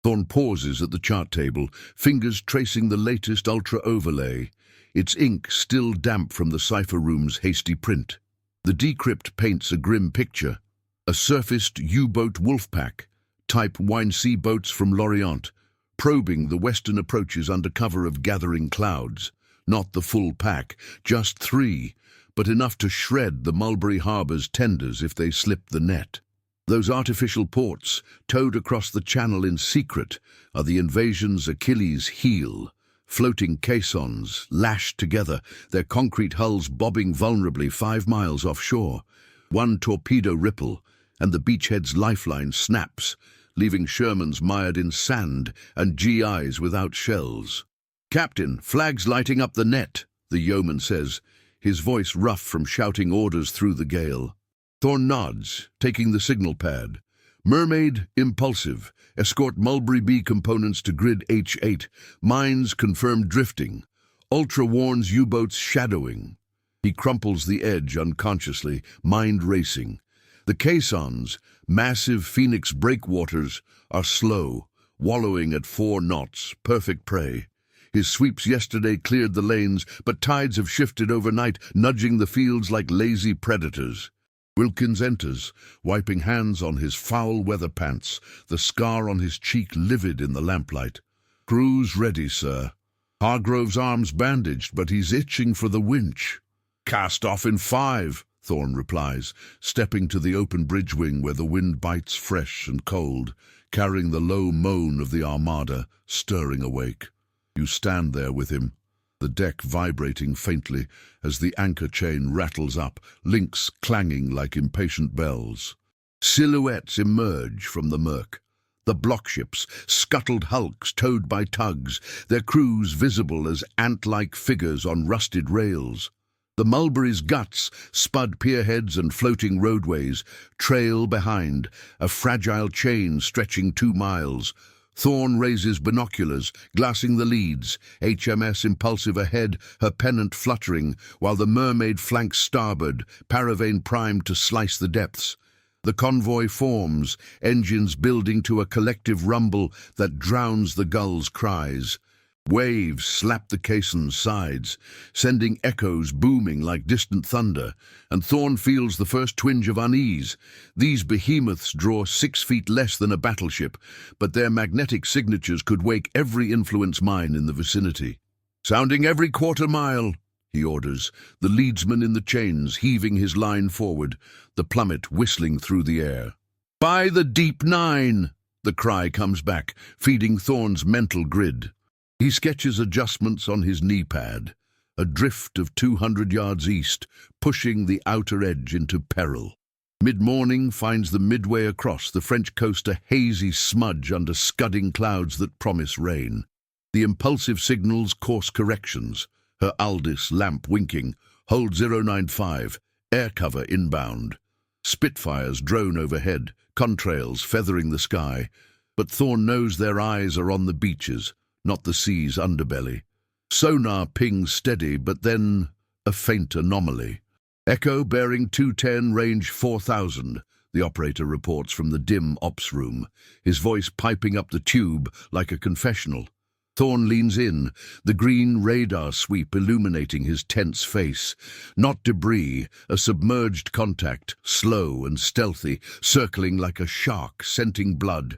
Thorn pauses at the chart table, fingers tracing the latest ultra-overlay, its ink still damp from the cipher room's hasty print. The decrypt paints a grim picture. A surfaced U-boat wolfpack, type Wine-Sea boats from Lorient, probing the western approaches under cover of gathering clouds. Not the full pack, just 3, but enough to shred the Mulberry Harbour's tenders if they slip the net. Those artificial ports, towed across the channel in secret, are the invasion's Achilles' heel. Floating caissons, lashed together, their concrete hulls bobbing vulnerably 5 miles offshore. One torpedo ripple, and the beachhead's lifeline snaps, leaving Shermans mired in sand and GIs without shells. "Captain, flags lighting up the net," the yeoman says, his voice rough from shouting orders through the gale. Thorn nods, taking the signal pad. Mermaid, impulsive. Escort Mulberry B components to grid H8. Mines confirmed drifting. Ultra warns U-boats shadowing. He crumples the edge unconsciously, mind racing. The caissons, massive Phoenix breakwaters, are slow, wallowing at 4 knots, perfect prey. His sweeps yesterday cleared the lanes, but tides have shifted overnight, nudging the fields like lazy predators. Wilkins enters, wiping hands on his foul weather pants, the scar on his cheek livid in the lamplight. "Crew's ready, sir." Hargrove's arm's bandaged, but he's itching for the winch. "Cast off in 5, Thorne replies, stepping to the open bridge wing where the wind bites fresh and cold, carrying the low moan of the armada, stirring awake. You stand there with him, the deck vibrating faintly as the anchor chain rattles up, links clanging like impatient bells. Silhouettes emerge from the murk. The blockships, scuttled hulks towed by tugs, their crews visible as ant-like figures on rusted rails. The Mulberry's guts, spud pierheads and floating roadways, trail behind, a fragile chain stretching 2 miles. Thorne raises binoculars, glassing the leads, HMS Impulsive ahead, her pennant fluttering, while the Mermaid flanks starboard, paravane primed to slice the depths. The convoy forms, engines building to a collective rumble that drowns the gulls' cries. Waves slap the caisson's sides, sending echoes booming like distant thunder, and Thorne feels the first twinge of unease. These behemoths draw 6 feet less than a battleship, but their magnetic signatures could wake every influence mine in the vicinity. "Sounding every quarter mile," he orders, the leadsman in the chains heaving his line forward, the plummet whistling through the air. "By the deep 9!" the cry comes back, feeding Thorne's mental grid. He sketches adjustments on his knee pad, a drift of 200 yards east, pushing the outer edge into peril. Mid-morning finds them midway across the French coast, a hazy smudge under scudding clouds that promise rain. The Impulsive signals course corrections, her Aldis lamp winking, hold 095, air cover inbound. Spitfires drone overhead, contrails feathering the sky, but Thorne knows their eyes are on the beaches, not the sea's underbelly. Sonar pings steady, but then a faint anomaly. "Echo bearing 210, range 4,000, the operator reports from the dim ops room, his voice piping up the tube like a confessional. Thorne leans in, the green radar sweep illuminating his tense face. Not debris, a submerged contact, slow and stealthy, circling like a shark, scenting blood.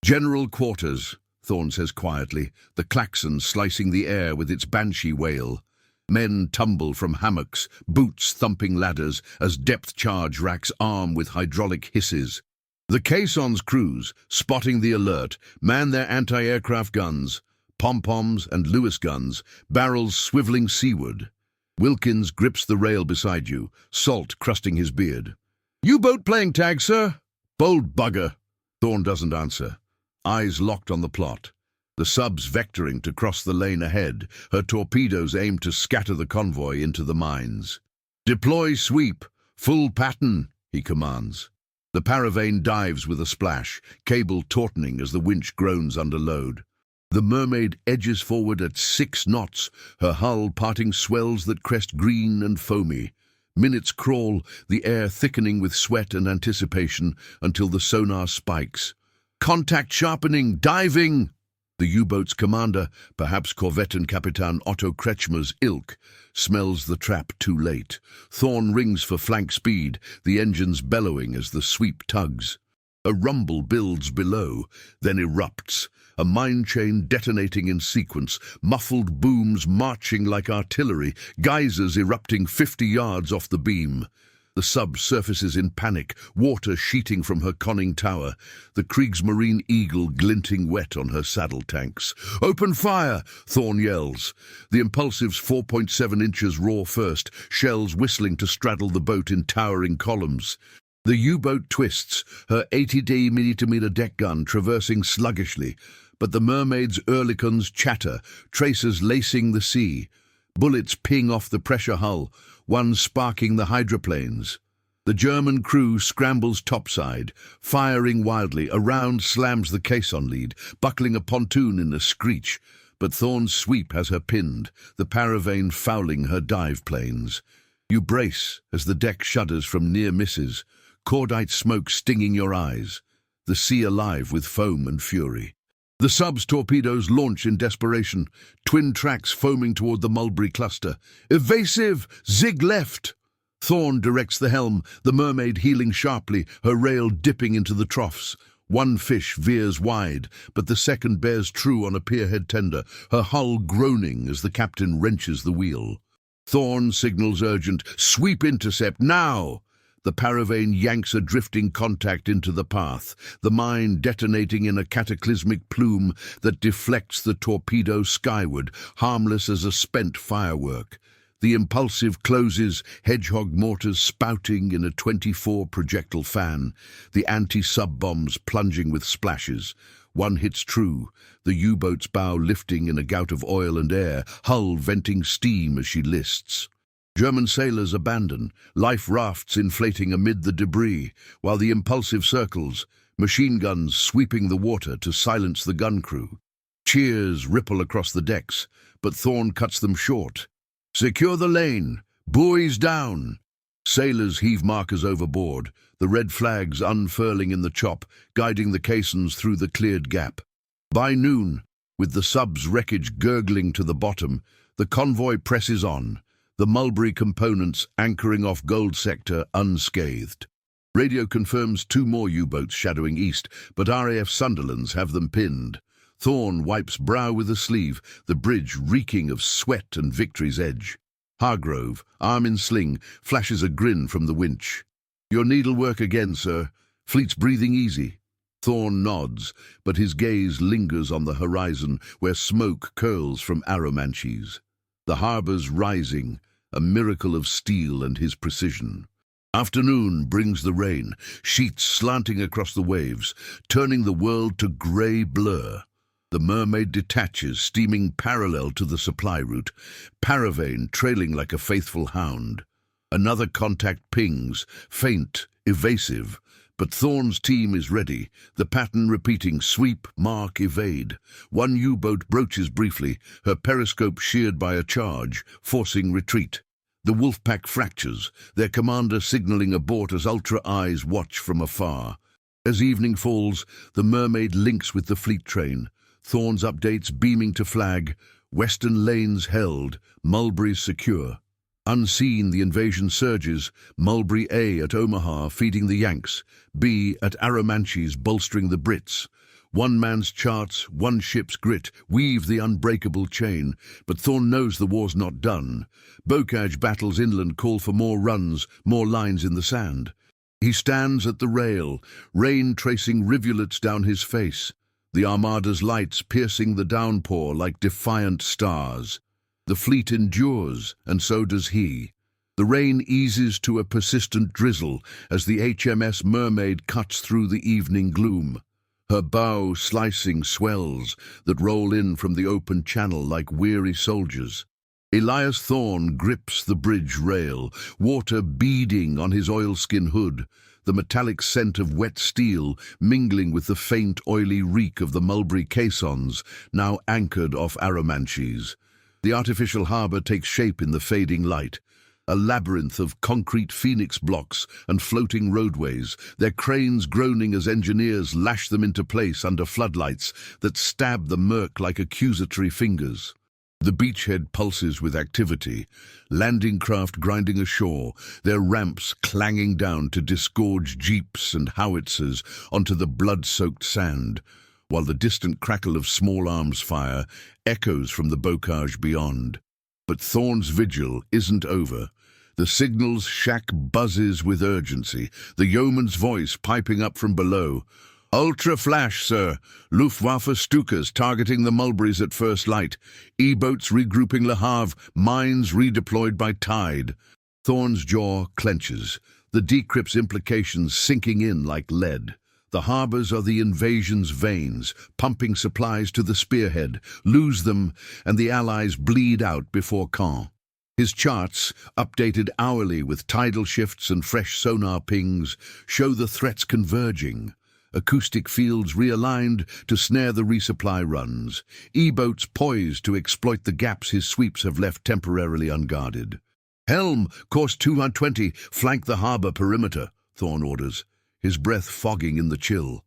"General quarters," Thorne says quietly, the klaxon slicing the air with its banshee wail. Men tumble from hammocks, boots thumping ladders as depth charge racks arm with hydraulic hisses. The caisson's crews, spotting the alert, man their anti-aircraft guns, pom-poms and Lewis guns, barrels swiveling seaward. Wilkins grips the rail beside you, salt crusting his beard. "U-boat playing tag, sir?" "Bold bugger." Thorne doesn't answer, eyes locked on the plot. The sub's vectoring to cross the lane ahead, her torpedoes aim to scatter the convoy into the mines. "Deploy sweep, full pattern," he commands. The paravane dives with a splash, cable tautening as the winch groans under load. The Mermaid edges forward at 6 knots, her hull parting swells that crest green and foamy. Minutes crawl, the air thickening with sweat and anticipation until the sonar spikes. "Contact sharpening, diving!" The U-boat's commander, perhaps Corvettan Capitan Otto Kretschmer's ilk, smells the trap too late. Thorne rings for flank speed, the engines bellowing as the sweep tugs. A rumble builds below, then erupts, a mine chain detonating in sequence, muffled booms marching like artillery, geysers erupting 50 yards off the beam. The sub surfaces in panic, water sheeting from her conning tower, the Kriegsmarine Eagle glinting wet on her saddle tanks. "Open fire!" Thorne yells. The Impulsive's 4.7 inches roar first, shells whistling to straddle the boat in towering columns. The U-boat twists, her 80 mm deck gun traversing sluggishly, but the Mermaid's Oerlikons chatter, tracers lacing the sea. Bullets ping off the pressure hull, one sparking the hydroplanes. The German crew scrambles topside, firing wildly. A round slams the caisson lead, buckling a pontoon in a screech. But Thorne's sweep has her pinned, the paravane fouling her dive planes. You brace as the deck shudders from near misses, cordite smoke stinging your eyes, the sea alive with foam and fury. The sub's torpedoes launch in desperation, twin tracks foaming toward the Mulberry cluster. Evasive! Zig left! Thorn directs the helm, the Mermaid heeling sharply, her rail dipping into the troughs. One fish veers wide, but the second bears true on a pierhead tender, her hull groaning as the captain wrenches the wheel. Thorn signals urgent, "Sweep intercept, now!" The paravane yanks a drifting contact into the path, the mine detonating in a cataclysmic plume that deflects the torpedo skyward, harmless as a spent firework. The impulsive closes, hedgehog mortars spouting in a 24 projectile fan, the anti-sub bombs plunging with splashes. One hits true, the U-boat's bow lifting in a gout of oil and air, hull venting steam as she lists. German sailors abandon, life rafts inflating amid the debris, while the impulsive circles, machine guns sweeping the water to silence the gun crew. Cheers ripple across the decks, but Thorn cuts them short. "Secure the lane! Buoys down!" Sailors heave markers overboard, the red flags unfurling in the chop, guiding the caissons through the cleared gap. By noon, with the sub's wreckage gurgling to the bottom, the convoy presses on, the Mulberry components anchoring off Gold Sector unscathed. Radio confirms 2 more U-boats shadowing east, but RAF Sunderlands have them pinned. Thorn wipes brow with a sleeve, the bridge reeking of sweat and victory's edge. Hargrove, arm in sling, flashes a grin from the winch. "Your needlework again, sir. Fleet's breathing easy." Thorn nods, but his gaze lingers on the horizon where smoke curls from Arromanches. The harbour's rising, a miracle of steel and his precision. Afternoon brings the rain, sheets slanting across the waves, turning the world to grey blur. The Mermaid detaches, steaming parallel to the supply route, paravane trailing like a faithful hound. Another contact pings, faint, evasive, but Thorn's team is ready, the pattern repeating: sweep, mark, evade. One U-boat broaches briefly, her periscope sheared by a charge, forcing retreat. The Wolfpack fractures, their commander signaling abort as Ultra eyes watch from afar. As evening falls, the Mermaid links with the fleet train. Thorn's updates beaming to flag, western lanes held, Mulberry secure. Unseen, the invasion surges, Mulberry A at Omaha feeding the Yanks, B at Arromanches bolstering the Brits. One man's charts, one ship's grit, weave the unbreakable chain, but Thorn knows the war's not done. Bocage battles inland call for more runs, more lines in the sand. He stands at the rail, rain tracing rivulets down his face, the Armada's lights piercing the downpour like defiant stars. The fleet endures, and so does he. The rain eases to a persistent drizzle as the HMS Mermaid cuts through the evening gloom. Her bow slicing swells that roll in from the open channel like weary soldiers. Elias Thorn grips the bridge rail, water beading on his oilskin hood, the metallic scent of wet steel mingling with the faint, oily reek of the Mulberry caissons, now anchored off Arromanches. The artificial harbour takes shape in the fading light, a labyrinth of concrete phoenix blocks and floating roadways, their cranes groaning as engineers lash them into place under floodlights that stab the murk like accusatory fingers. The beachhead pulses with activity, landing craft grinding ashore, their ramps clanging down to disgorge jeeps and howitzers onto the blood-soaked sand, while the distant crackle of small arms fire echoes from the bocage beyond. But Thorn's vigil isn't over. The signal's shack buzzes with urgency, the yeoman's voice piping up from below. "Ultra flash, sir. Luftwaffe Stukas targeting the Mulberries at first light. E-boats regrouping Le Havre, mines redeployed by tide." Thorn's jaw clenches, the decrypt's implications sinking in like lead. The harbours are the invasion's veins, pumping supplies to the spearhead, lose them, and the Allies bleed out before Caen. His charts, updated hourly with tidal shifts and fresh sonar pings, show the threats converging. Acoustic fields realigned to snare the resupply runs, E-boats poised to exploit the gaps his sweeps have left temporarily unguarded. "Helm, course 220, flank the harbour perimeter," Thorn orders, his breath fogging in the chill.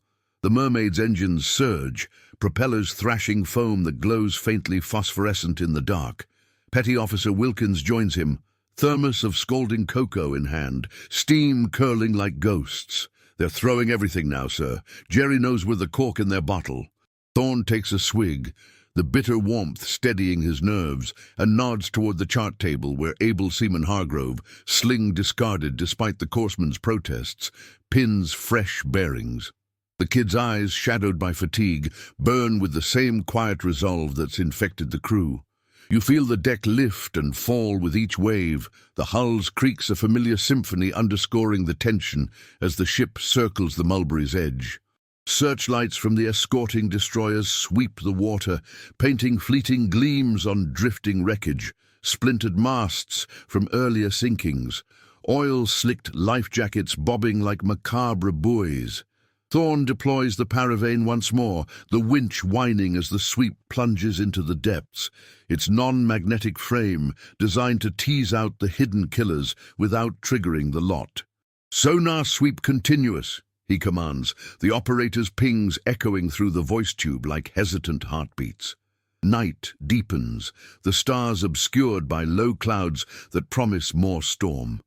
The Mermaid's engines surge, propellers thrashing foam that glows faintly phosphorescent in the dark. Petty Officer Wilkins joins him, thermos of scalding cocoa in hand, steam curling like ghosts. They're throwing everything now, sir. Jerry knows we're the cork in their bottle. Thorne takes a swig, the bitter warmth steadying his nerves, and nods toward the chart table where able Seaman Hargrove, sling discarded despite the courseman's protests, pins fresh bearings. The kid's eyes, shadowed by fatigue, burn with the same quiet resolve that's infected the crew. You feel the deck lift and fall with each wave, the hull's creaks a familiar symphony underscoring the tension as the ship circles the Mulberry's edge. Searchlights from the escorting destroyers sweep the water, painting fleeting gleams on drifting wreckage, splintered masts from earlier sinkings, oil-slicked life jackets bobbing like macabre buoys. Thorne deploys the paravane once more, the winch whining as the sweep plunges into the depths, its non-magnetic frame designed to tease out the hidden killers without triggering the lot. "Sonar sweep continuous," he commands, the operator's pings echoing through the voice tube like hesitant heartbeats. Night deepens, the stars obscured by low clouds that promise more storm.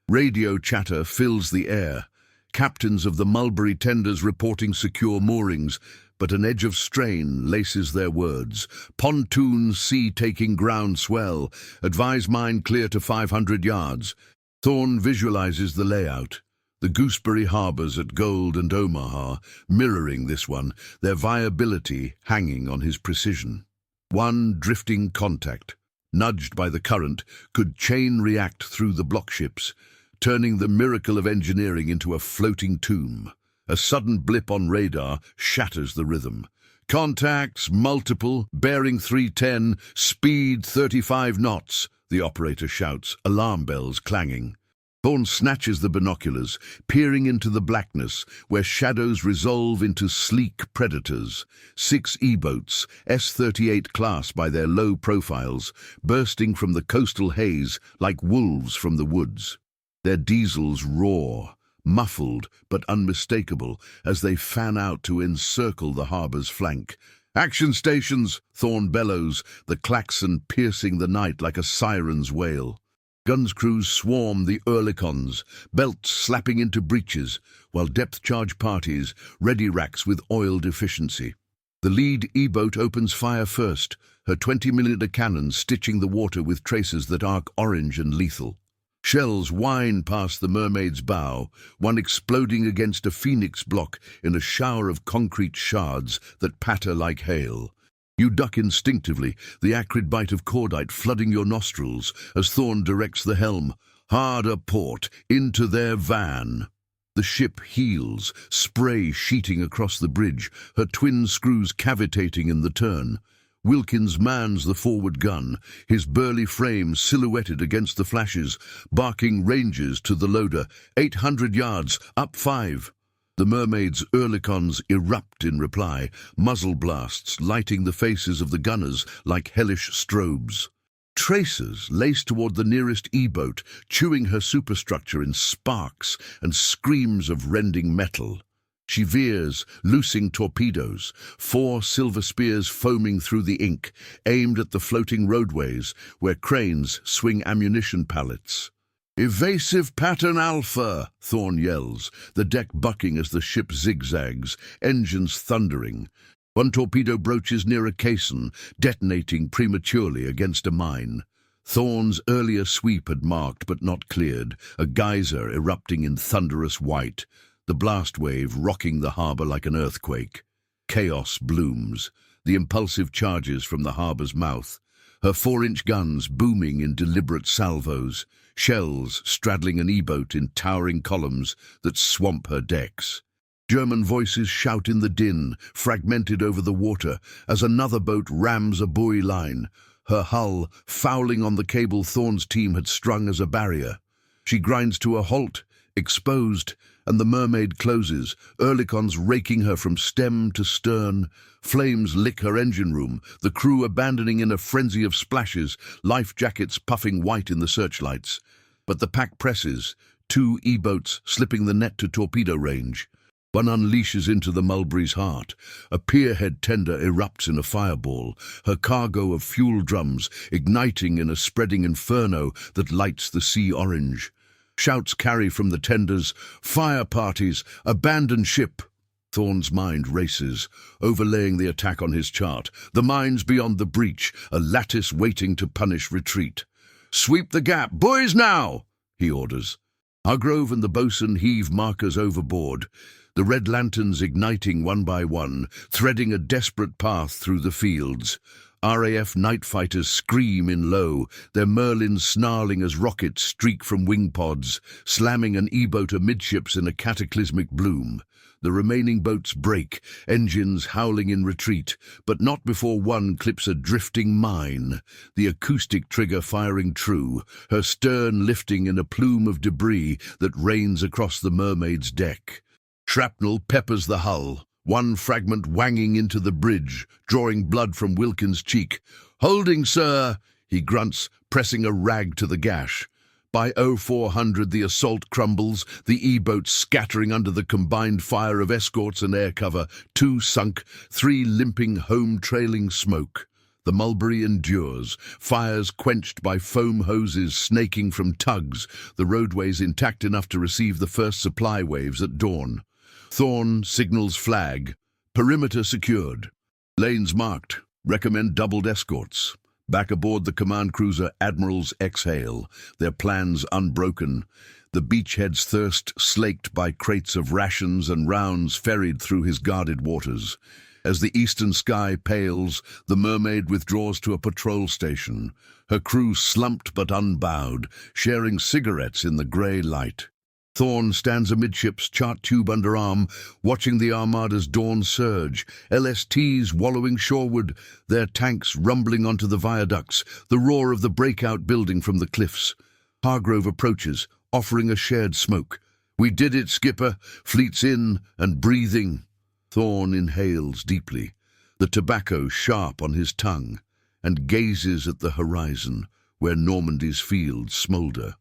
Radio chatter fills the air, captains of the Mulberry tenders reporting secure moorings, but an edge of strain laces their words. Pontoons sea-taking ground swell, advise mine clear to 500 yards. Thorne visualizes the layout. The Gooseberry harbours at Gold and Omaha, mirroring this one, their viability hanging on his precision. One drifting contact, nudged by the current, could chain react through the block ships, turning the miracle of engineering into a floating tomb. A sudden blip on radar shatters the rhythm. "Contacts, multiple, bearing 310, speed 35 knots, the operator shouts, alarm bells clanging. Thorne snatches the binoculars, peering into the blackness where shadows resolve into sleek predators. 6 E-boats, S-38 class by their low profiles, bursting from the coastal haze like wolves from the woods. Their diesels roar, muffled but unmistakable as they fan out to encircle the harbour's flank. "Action stations!" Thorne bellows, the klaxon piercing the night like a siren's wail. Guns crews swarm the Oerlikons, belts slapping into breaches, while depth-charge parties ready racks with oil deficiency. The lead E-boat opens fire first, her 20mm cannons stitching the water with traces that arc orange and lethal. Shells whine past the Mermaid's bow, one exploding against a phoenix block in a shower of concrete shards that patter like hail. You duck instinctively, the acrid bite of cordite flooding your nostrils as Thorne directs the helm. Hard a port, into their van. The ship heels, spray sheeting across the bridge, her twin screws cavitating in the turn. Wilkins mans the forward gun, his burly frame silhouetted against the flashes, barking ranges to the loader. 800 yards, up 5. The Mermaid's Oerlikons erupt in reply, muzzle blasts lighting the faces of the gunners like hellish strobes. Tracers lace toward the nearest E-boat, chewing her superstructure in sparks and screams of rending metal. She veers, loosing torpedoes, 4 silver spears foaming through the ink, aimed at the floating roadways where cranes swing ammunition pallets. "Evasive pattern Alpha," Thorne yells, the deck bucking as the ship zigzags, engines thundering. One torpedo broaches near a caisson, detonating prematurely against a mine. Thorne's earlier sweep had marked but not cleared, a geyser erupting in thunderous white, the blast wave rocking the harbour like an earthquake. Chaos blooms, the impulsive charges from the harbour's mouth, her 4-inch guns booming in deliberate salvos, shells straddling an E-boat in towering columns that swamp her decks. German voices shout in the din, fragmented over the water, as another boat rams a buoy line, her hull fouling on the cable Thorne's team had strung as a barrier. She grinds to a halt, exposed, and the Mermaid closes, Oerlikons raking her from stem to stern. Flames lick her engine room, the crew abandoning in a frenzy of splashes, life jackets puffing white in the searchlights. But the pack presses, 2 E-boats slipping the net to torpedo range. One unleashes into the Mulberry's heart. A pierhead tender erupts in a fireball, her cargo of fuel drums igniting in a spreading inferno that lights the sea orange. Shouts carry from the tenders, "Fire parties! Abandon ship!" Thorn's mind races, overlaying the attack on his chart. The mines beyond the breach, a lattice waiting to punish retreat. "Sweep the gap, boys, now!" he orders. Hargrove and the boatswain heave markers overboard, the red lanterns igniting one by one, threading a desperate path through the fields. RAF night fighters scream in low, their merlins snarling as rockets streak from wing pods, slamming an E-boat amidships in a cataclysmic bloom. The remaining boats break, engines howling in retreat, but not before one clips a drifting mine, the acoustic trigger firing true, her stern lifting in a plume of debris that rains across the Mermaid's deck. Shrapnel peppers the hull, one fragment wanging into the bridge, drawing blood from Wilkins' cheek. "Holding, sir," he grunts, pressing a rag to the gash. By 0400 the assault crumbles, the E-boats scattering under the combined fire of escorts and air cover, 2 sunk, 3 limping home trailing smoke. The Mulberry endures, fires quenched by foam hoses snaking from tugs, the roadways intact enough to receive the first supply waves at dawn. Thorn signals flag, perimeter secured. Lanes marked, recommend doubled escorts. Back aboard the command cruiser, admirals exhale, their plans unbroken, the beachhead's thirst slaked by crates of rations and rounds ferried through his guarded waters. As the eastern sky pales, the Mermaid withdraws to a patrol station, her crew slumped but unbowed, sharing cigarettes in the grey light. Thorn stands amidships, chart tube under arm, watching the Armada's dawn surge, LSTs wallowing shoreward, their tanks rumbling onto the viaducts, the roar of the breakout building from the cliffs. Hargrove approaches, offering a shared smoke. "We did it, skipper," fleet's in and breathing. Thorn inhales deeply, the tobacco sharp on his tongue, and gazes at the horizon, where Normandy's fields smoulder.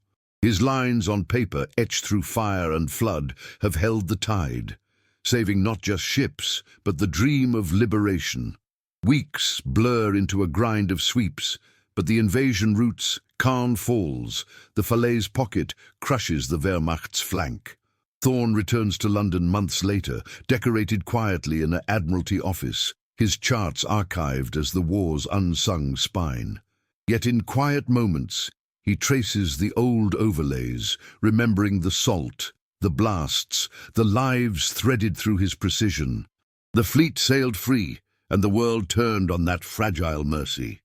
His lines on paper, etched through fire and flood, have held the tide, saving not just ships, but the dream of liberation. Weeks blur into a grind of sweeps, but the invasion routes, Caen falls, the Falaise pocket crushes the Wehrmacht's flank. Thorn returns to London months later, decorated quietly in an Admiralty office, his charts archived as the war's unsung spine. Yet in quiet moments, he traces the old overlays, remembering the salt, the blasts, the lives threaded through his precision. The fleet sailed free, and the world turned on that fragile mercy.